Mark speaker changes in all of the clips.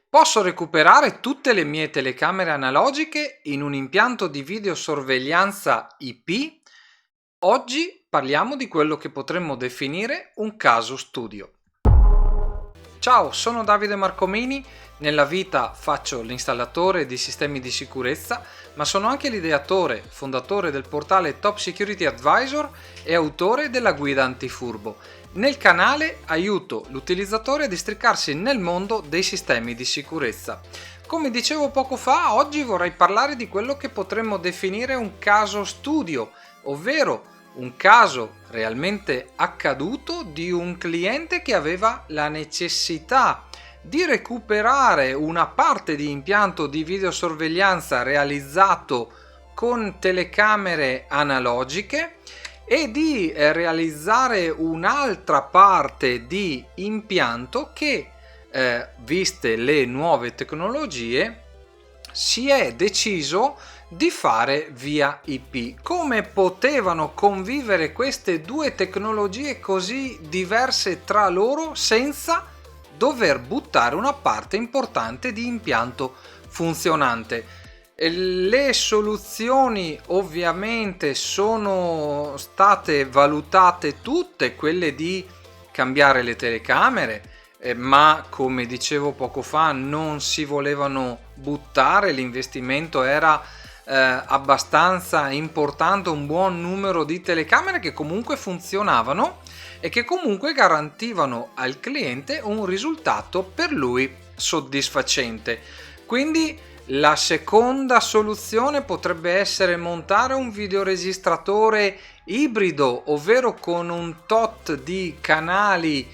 Speaker 1: Posso recuperare tutte le mie telecamere analogiche in un impianto di videosorveglianza IP? Oggi parliamo di quello che potremmo definire un caso studio. Ciao, sono Davide Marcomini, nella vita faccio l'installatore di sistemi di sicurezza, ma sono anche l'ideatore, fondatore del portale Top Security Advisor e autore della guida antifurbo. Nel canale aiuto l'utilizzatore a districarsi nel mondo dei sistemi di sicurezza. Come dicevo poco fa, oggi vorrei parlare di quello che potremmo definire un caso studio, ovvero un caso realmente accaduto di un cliente che aveva la necessità di recuperare una parte di impianto di videosorveglianza realizzato con telecamere analogiche e di realizzare un'altra parte di impianto che, viste le nuove tecnologie, si è deciso di fare via IP. Come potevano convivere queste due tecnologie così diverse tra loro senza dover buttare una parte importante di impianto funzionante? Le soluzioni ovviamente sono state valutate tutte, quelle di cambiare le telecamere, ma come dicevo poco fa non si volevano buttare, l'investimento era abbastanza importante, un buon numero di telecamere che comunque funzionavano e che comunque garantivano al cliente un risultato per lui soddisfacente. Quindi la seconda soluzione potrebbe essere montare un videoregistratore ibrido, ovvero con un tot di canali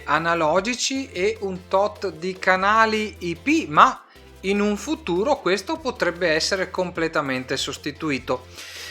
Speaker 1: analogici e un tot di canali IP, ma in un futuro questo potrebbe essere completamente sostituito.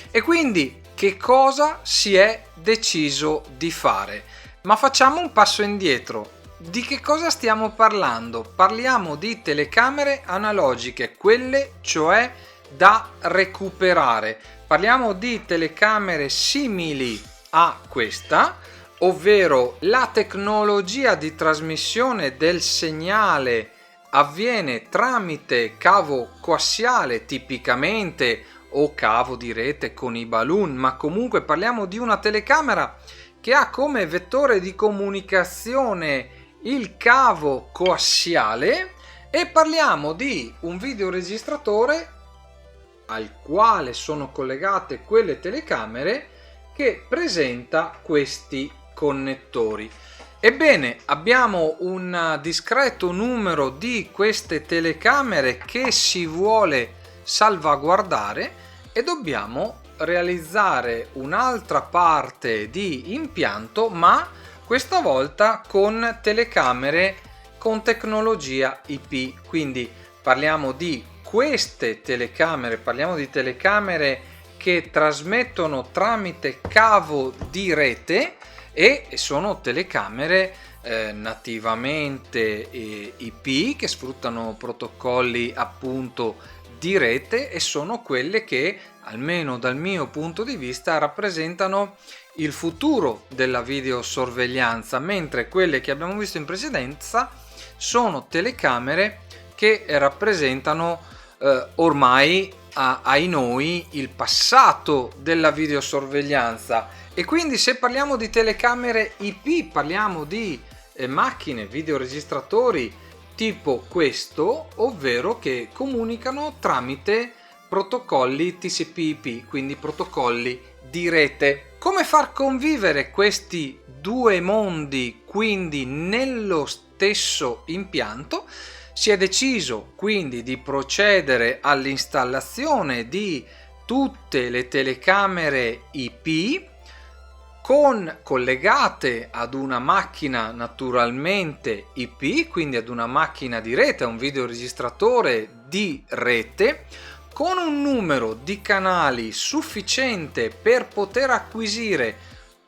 Speaker 1: E quindi che cosa si è deciso di fare? Ma facciamo un passo indietro. Di che cosa stiamo parlando? Parliamo di telecamere analogiche, quelle cioè da recuperare. Parliamo di telecamere simili a questa, ovvero la tecnologia di trasmissione del segnale avviene tramite cavo coassiale tipicamente o cavo di rete con i balloon, ma comunque parliamo di una telecamera che ha come vettore di comunicazione il cavo coassiale e parliamo di un videoregistratore al quale sono collegate quelle telecamere che presenta questi connettori. Ebbene, abbiamo un discreto numero di queste telecamere che si vuole salvaguardare e dobbiamo realizzare un'altra parte di impianto, ma questa volta con telecamere con tecnologia IP. Quindi parliamo di queste telecamere, parliamo di telecamere che trasmettono tramite cavo di rete e sono telecamere nativamente IP che sfruttano protocolli appunto di rete e sono quelle che, almeno dal mio punto di vista, rappresentano il futuro della videosorveglianza, mentre quelle che abbiamo visto in precedenza sono telecamere che rappresentano ormai ai noi il passato della videosorveglianza. E quindi se parliamo di telecamere IP parliamo di macchine videoregistratori tipo questo, ovvero che comunicano tramite protocolli TCP/IP, quindi protocolli di rete. Come far convivere questi due mondi quindi nello stesso impianto? Si è deciso quindi di procedere all'installazione di tutte le telecamere IP collegate ad una macchina naturalmente IP, quindi ad una macchina di rete, a un videoregistratore di rete, con un numero di canali sufficiente per poter acquisire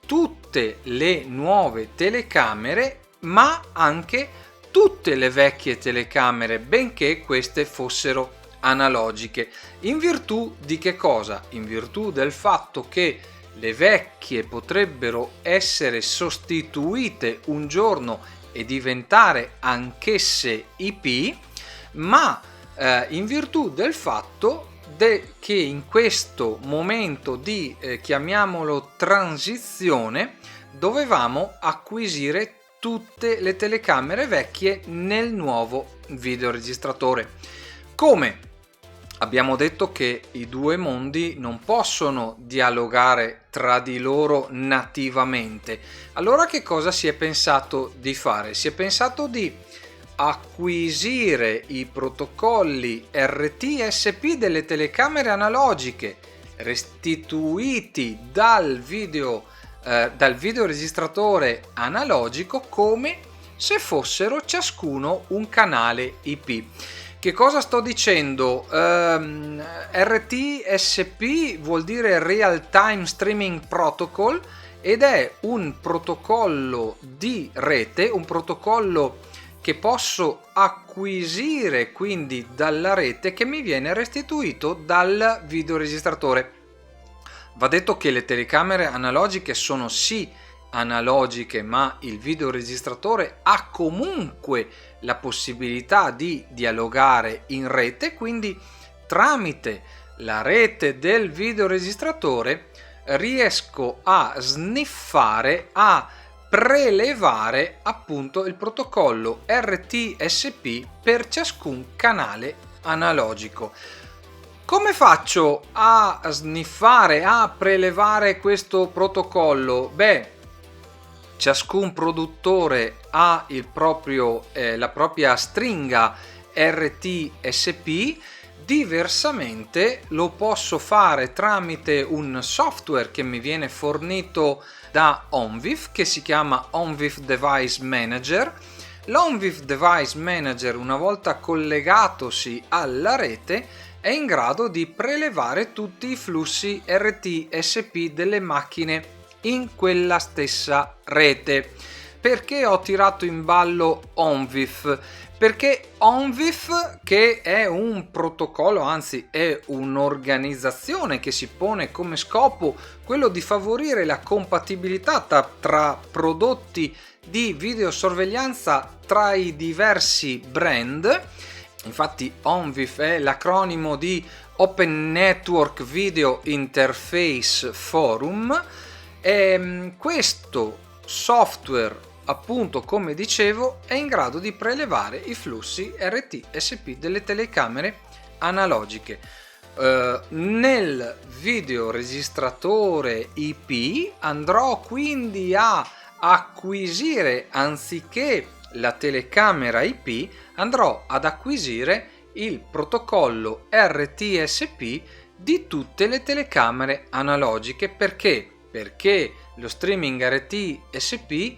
Speaker 1: tutte le nuove telecamere, ma anche tutte le vecchie telecamere, benché queste fossero analogiche. In virtù di che cosa? In virtù del fatto che le vecchie potrebbero essere sostituite un giorno e diventare anch'esse IP, ma in virtù del fatto che in questo momento di, chiamiamolo transizione, dovevamo acquisire tutte le telecamere vecchie nel nuovo videoregistratore. Come? Abbiamo detto che i due mondi non possono dialogare tra di loro nativamente. Allora che cosa si è pensato di fare? Si è pensato di acquisire i protocolli RTSP delle telecamere analogiche restituiti dal videoregistratore analogico come se fossero ciascuno un canale IP. Che cosa sto dicendo? RTSP vuol dire Real Time Streaming Protocol ed è un protocollo di rete, un protocollo che posso acquisire quindi dalla rete, che mi viene restituito dal videoregistratore. Va detto che le telecamere analogiche sono sì analogiche, ma il videoregistratore ha comunque la possibilità di dialogare in rete, quindi tramite la rete del videoregistratore riesco a sniffare, a prelevare appunto il protocollo RTSP per ciascun canale analogico. Come faccio a sniffare, a prelevare questo protocollo? Beh, ciascun produttore ha la propria stringa RTSP. Diversamente lo posso fare tramite un software che mi viene fornito da OnVIF, che si chiama OnVIF Device Manager. L'OnVIF Device Manager, una volta collegatosi alla rete, è in grado di prelevare tutti i flussi RTSP delle macchine in quella stessa rete. Perché ho tirato in ballo OnVIF? Perché OnVIF, che è un protocollo, anzi è un'organizzazione che si pone come scopo quello di favorire la compatibilità tra prodotti di videosorveglianza tra i diversi brand. Infatti OnVIF è l'acronimo di Open Network Video Interface Forum. Questo software, appunto, come dicevo, è in grado di prelevare i flussi RTSP delle telecamere analogiche. Nel videoregistratore IP andrò quindi a acquisire, anziché la telecamera IP, andrò ad acquisire il protocollo RTSP di tutte le telecamere analogiche. Perché? Perché lo streaming RTSP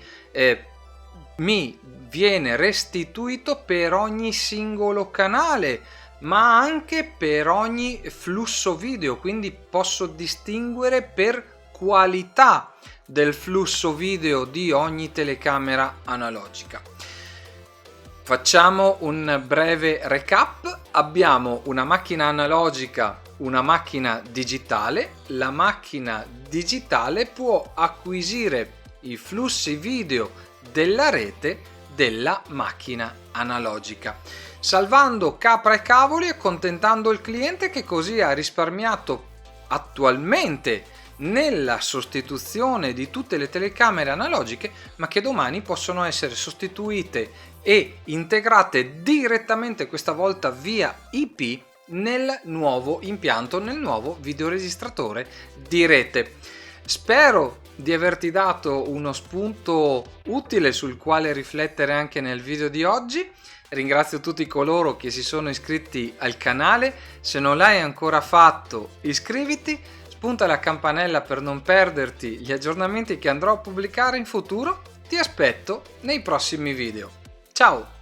Speaker 1: mi viene restituito per ogni singolo canale, ma anche per ogni flusso video, quindi posso distinguere per qualità del flusso video di ogni telecamera analogica. Facciamo un breve recap. Abbiamo una macchina analogica, una macchina digitale. La macchina digitale può acquisire i flussi video della rete della macchina analogica, salvando capra e cavoli e accontentando il cliente, che così ha risparmiato attualmente nella sostituzione di tutte le telecamere analogiche, ma che domani possono essere sostituite e integrate direttamente, questa volta via IP, nel nuovo impianto, nel nuovo videoregistratore di rete. Spero di averti dato uno spunto utile sul quale riflettere anche nel video di oggi. Ringrazio tutti coloro che si sono iscritti al canale. Se non l'hai ancora fatto, iscriviti, spunta la campanella per non perderti gli aggiornamenti che andrò a pubblicare in futuro. Ti aspetto nei prossimi video. Ciao!